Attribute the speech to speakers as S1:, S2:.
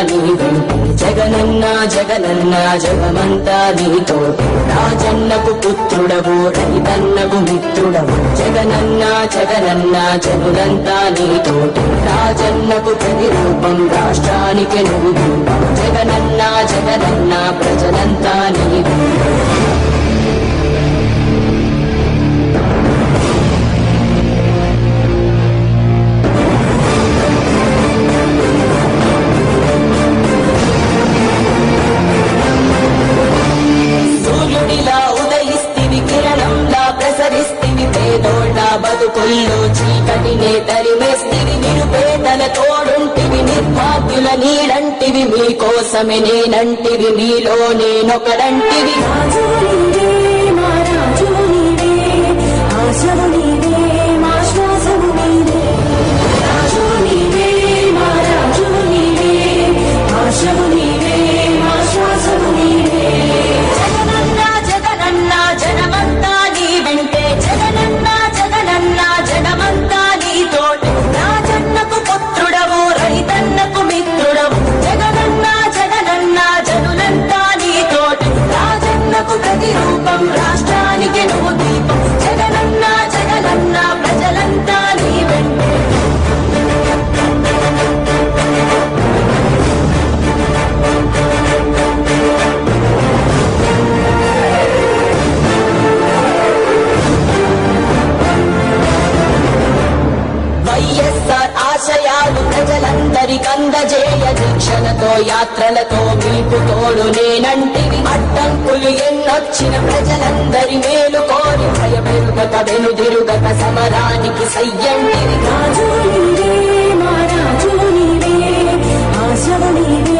S1: నీ వెంటే జగనన్న జగనన్న జగమంతా నీతోటి రాజన్నకు పుత్రుడవు రైతన్నకు మిత్రుడవు జగనన్న జగనన్న జనులంతా నీతోటి రాజన్నకు ప్రతిరూపం రాష్ట్రానికి నువ్వు జగనన్న జగనన్న ప్రజలంతా నీ బతుకుల్లో చీకటినే తరిమేస్తివి నిరుపేదల తోడుంటివి నిర్భాగ్యుల నీడంటివి మీకోసమే నేనంటివి మీలో నేనొకడంటివి ప్రతిరూపం రాష్ట్రానికి నువ్వు దీపం జగనన్న జగనన్న ప్రజలంతా నీ వెంటే వైఎస్ఆర్ ఆశయాలు ప్రజలందరికందజేయ దీక్షలతో యాత్రలతో మీకు తోడు నేనంటివి అడ్డంకులు ఎన్నొచ్చిన ప్రజలందరి మేలు కోరి భయపెరుగక వెనుదిరుగక సమరానికి సయ్యంటివి
S2: రాజు నీవే మా రాజు నీవే ఆశవు నీవే